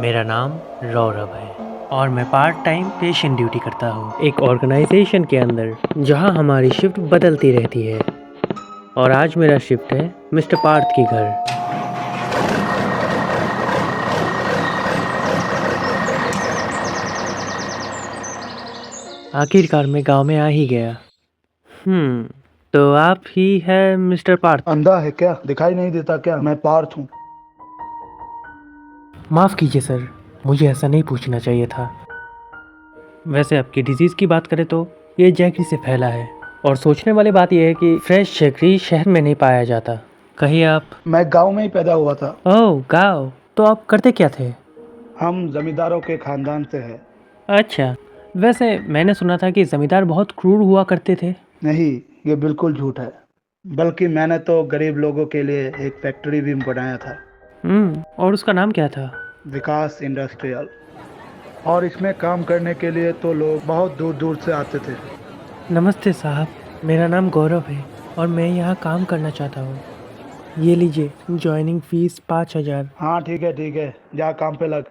मेरा नाम रौरव है और मैं पार्ट टाइम पेशेंट ड्यूटी करता हूँ एक ऑर्गेनाइजेशन के अंदर जहाँ हमारी शिफ्ट बदलती रहती है। और आज मेरा शिफ्ट है मिस्टर पार्थ के घर। आखिरकार मैं गांव में आ ही गया। तो आप ही है मिस्टर पार्थ? अंधा है क्या? दिखाई नहीं देता क्या? मैं पार्थ हूँ। माफ़ कीजिए सर, मुझे ऐसा नहीं पूछना चाहिए था। वैसे आपकी डिजीज़ की बात करें तो ये जैकरी से फैला है और सोचने वाली बात यह है कि फ्रेश जैकरी शहर में नहीं पाया जाता। कहीं आप? मैं गांव में ही पैदा हुआ था। ओह गाँव, तो आप करते क्या थे? हम जमींदारों के खानदान से हैं। अच्छा, वैसे मैंने सुना था कि ज़मींदार बहुत क्रूर हुआ करते थे। नहीं, ये बिल्कुल झूठ है। बल्कि मैंने तो गरीब लोगों के लिए एक फैक्ट्री भी बनाया था। और उसका नाम क्या था? विकास इंडस्ट्रियल। और इसमें काम करने के लिए तो लोग बहुत दूर दूर से आते थे। नमस्ते साहब, मेरा नाम गौरव है और मैं यहाँ काम करना चाहता हूँ। ये लीजिए, जॉइनिंग फीस 5,000। हाँ ठीक है, जा काम पे लग।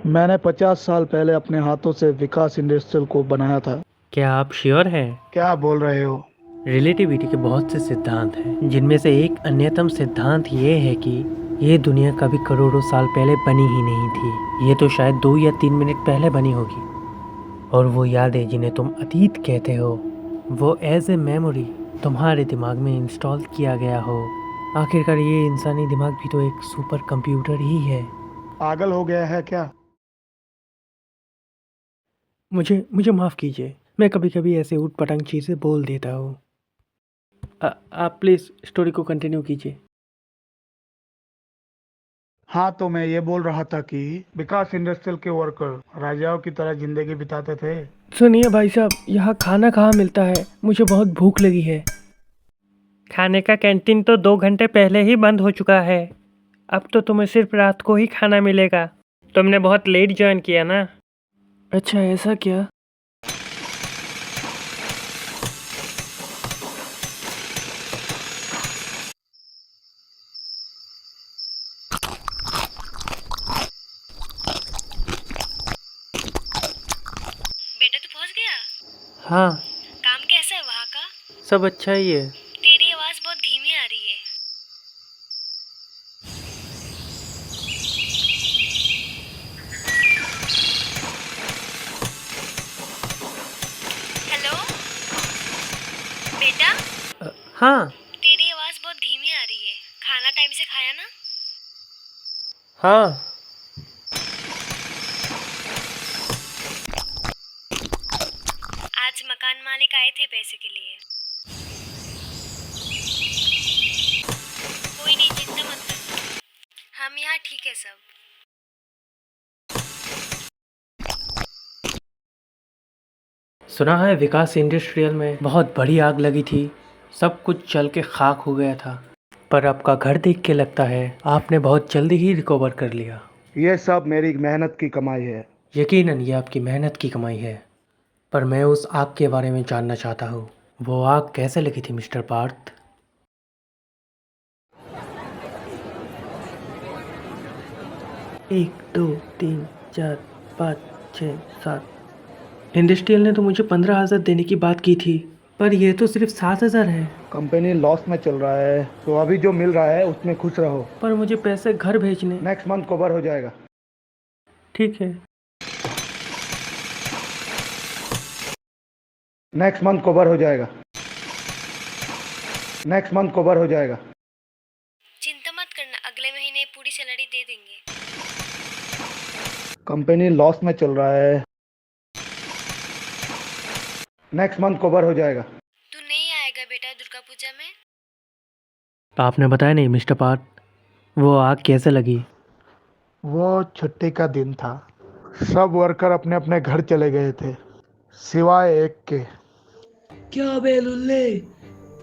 मैंने 50 साल पहले अपने हाथों से विकास इंडस्ट्रियल को बनाया था। क्या आप श्योर हैं? क्या बोल रहे हो? रिलेटिविटी के बहुत से सिद्धांत हैं, जिनमें से एक अन्यतम सिद्धांत ये है कि ये दुनिया कभी करोड़ों साल पहले बनी ही नहीं थी। ये तो शायद 2 या 3 मिनट पहले बनी होगी। और वो यादें जिन्हें तुम अतीत कहते हो, वो एज ए मेमोरी तुम्हारे दिमाग में इंस्टॉल किया गया हो। आखिरकार ये इंसानी दिमाग भी तो एक सुपर कंप्यूटर ही है। पागल हो गया है क्या? मुझे मुझे माफ़ कीजिए, मैं कभी कभी ऐसे ऊट पटांग चीज़ें बोल देता हूँ। आप प्लीज़ स्टोरी को कंटिन्यू कीजिए। हाँ, तो मैं ये बोल रहा था कि विकास इंडस्ट्रियल के वर्कर राजाओं की तरह जिंदगी बिताते थे। सुनिए भाई साहब, यहाँ खाना कहाँ मिलता है? मुझे बहुत भूख लगी है। खाने का कैंटीन तो 2 घंटे पहले ही बंद हो चुका है। अब तो तुम्हें सिर्फ रात को ही खाना मिलेगा। तुमने बहुत लेट ज्वाइन किया ना? अच्छा, ऐसा क्या? बेटा तू पहुंच गया? हाँ, काम कैसा है वहाँ का? सब अच्छा ही है। तेरी आवाज बहुत धीमी आ रही है। हेलो बेटा, हाँ। तेरी आवाज बहुत धीमी आ रही है। खाना टाइम से खाया ना? हाँ। आज मकान मालिक आए थे पैसे के लिए। कोई नहीं, चिंता मत कर, हम यहाँ ठीक है सब। सुना है विकास इंडस्ट्रियल में बहुत बड़ी आग लगी थी, सब कुछ जल के खाक हो गया था। पर आपका घर देख के लगता है आपने बहुत जल्दी ही रिकवर कर लिया। ये सब मेरी मेहनत की कमाई है। यकीनन ये आपकी मेहनत की कमाई है। पर मैं उस आग के बारे में जानना चाहता हूँ। वो आग कैसे लगी थी मिस्टर पार्थ? 1 2 3 4 5 6 7। इंडस्ट्रियल ने तो मुझे 15,000 देने की बात की थी, पर ये तो सिर्फ 7,000 है। कंपनी लॉस में चल रहा है, तो अभी जो मिल रहा है उसमें खुश रहो। पर मुझे पैसे घर भेजने। नेक्स्ट मंथ कवर हो जाएगा। ठीक है। नेक्स्ट मंथ कवर हो जाएगा। नेक्स्ट मंथ कवर हो जाएगा। चिंता मत करना, अगले महीने पूरी सैलरी दे देंगे। कंपनी लॉस में चल रहा है। नेक्स्ट मंथ कवर हो जाएगा। तू नहीं आएगा बेटा दुर्गा पूजा में? आपने बताया नहीं मिस्टर पार्थ, वो आग कैसे लगी? वो छुट्टी का दिन था। सब वर्कर अपने अपने घर चले गए थे, सिवाय एक के। क्या बे लुल्ले,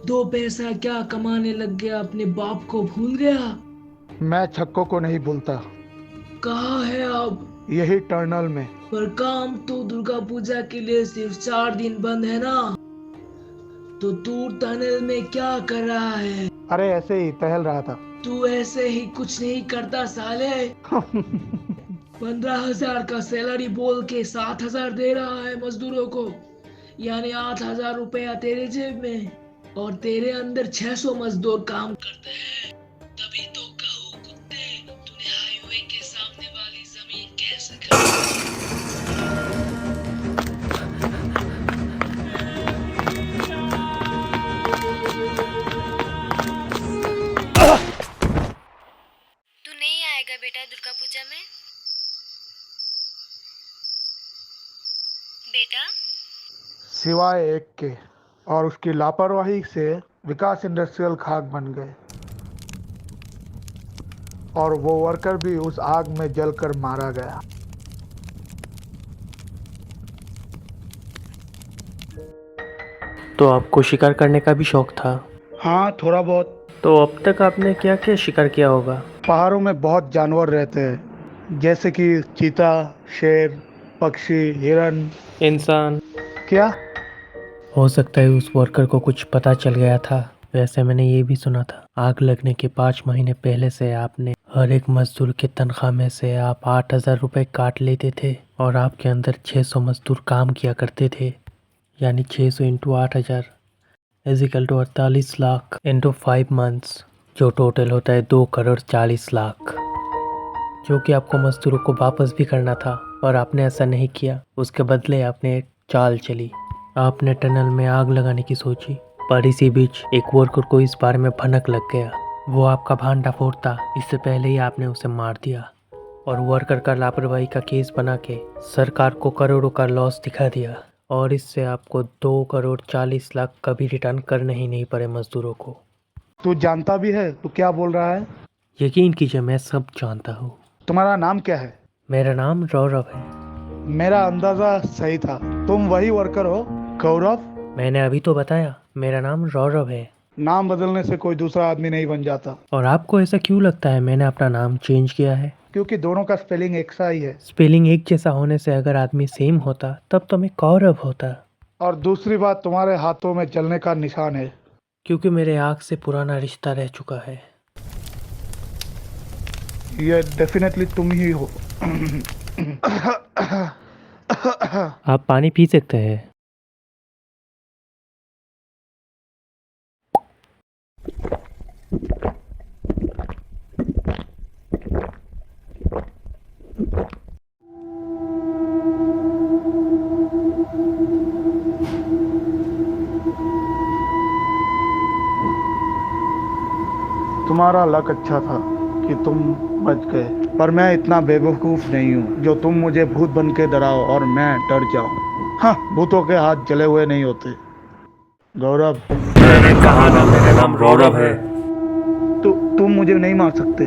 2 पैसा क्या कमाने लग गया, अपने बाप को भूल गया? मैं छक्कों को नहीं भूलता। कहाँ है अब? यही टर्नल में। पर काम तो दुर्गा पूजा के लिए सिर्फ 4 दिन बंद है ना। तो तू टनल में क्या कर रहा है? अरे ऐसे ही टहल रहा था। तू ऐसे ही कुछ नहीं करता साले। 15,000 का सैलरी बोल के 7,000 दे रहा है मजदूरों को, यानी 8,000 रुपया तेरे जेब में, और तेरे अंदर 600 मजदूर काम करते हैं। तभी तो कहूँ कुत्ते, तूने हाईवे के सामने वाली जमीन कैसे खरीदी? तू नहीं आएगा बेटा दुर्गा पूजा में? बेटा सिवाय एक के, और उसकी लापरवाही से विकास इंडस्ट्रियल खाक बन गए, और वो वर्कर भी उस आग में जलकर मारा गया। तो आपको शिकार करने का भी शौक था? हाँ, थोड़ा बहुत। तो अब तक आपने क्या क्या शिकार किया होगा? पहाड़ों में बहुत जानवर रहते हैं, जैसे कि चीता, शेर, पक्षी, हिरन। इंसान? क्या? हो सकता है उस वर्कर को कुछ पता चल गया था। वैसे मैंने ये भी सुना था, आग लगने के 5 महीने पहले से आपने हर एक मजदूर की तनख्वाह में से आप 8,000 रुपये काट लेते थे, और आपके अंदर 600 मजदूर काम किया करते थे, यानी 600 into 8,000 equal to 48 lakh into 5 months, जो टोटल होता है 2,40,00,000, जो कि आपको मजदूरों को वापस भी करना था, और आपने ऐसा नहीं किया। उसके बदले आपने एक चाल चली, आपने टनल में आग लगाने की सोची, पर इसी बीच एक वर्कर को इस बारे में भनक लग गया। वो आपका भांडा फोड़ता, इससे पहले ही आपने उसे मार दिया, और वर्कर का लापरवाही का केस बना के सरकार को करोड़ों का लॉस दिखा दिया, और इससे आपको 2,40,00,000 कभी रिटर्न करने ही नहीं पड़े मजदूरों को। तू जानता भी है तू क्या बोल रहा है? यकीन कीजिए, मैं सब जानता हूँ। तुम्हारा नाम क्या है? मेरा नाम रौरव है। मेरा अंदाजा सही था, तुम वही वर्कर हो, गौरव। मैंने अभी तो बताया, मेरा नाम रौरव है। नाम बदलने से कोई दूसरा आदमी नहीं बन जाता। और आपको ऐसा क्यों लगता है मैंने अपना नाम चेंज किया है? क्योंकि दोनों का स्पेलिंग एक सा ही है। स्पेलिंग एक जैसा होने से अगर आदमी सेम होता तब तो मैं कौरव होता। और दूसरी बात, तुम्हारे हाथों में जलने का निशान है। क्योंकि मेरे आग से पुराना रिश्ता रह चुका है। ये डेफिनेटली तुम ही हो। आप पानी पी सकते हैं। तुम्हारा लक अच्छा था कि तुम बच गए, पर मैं इतना बेवकूफ नहीं हूँ जो तुम मुझे भूत बन के डराओ और मैं डर जाऊँ। हाँ, भूतों के हाथ जले हुए नहीं होते। गौरव, मैंने कहा ना मेरा नाम रौरव है। तुम मुझे नहीं मार सकते।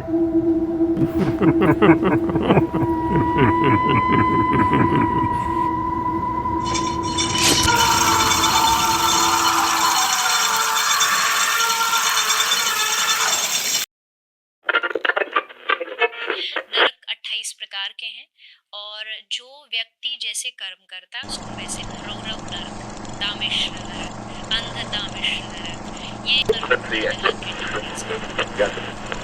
नरक 28 प्रकार के हैं, और जो व्यक्ति जैसे कर्म करता है उसको वैसे रौरव नरक, दामिश्र नरक, अंध दामिश्र नरक, ये नरक अलग अलग हैं।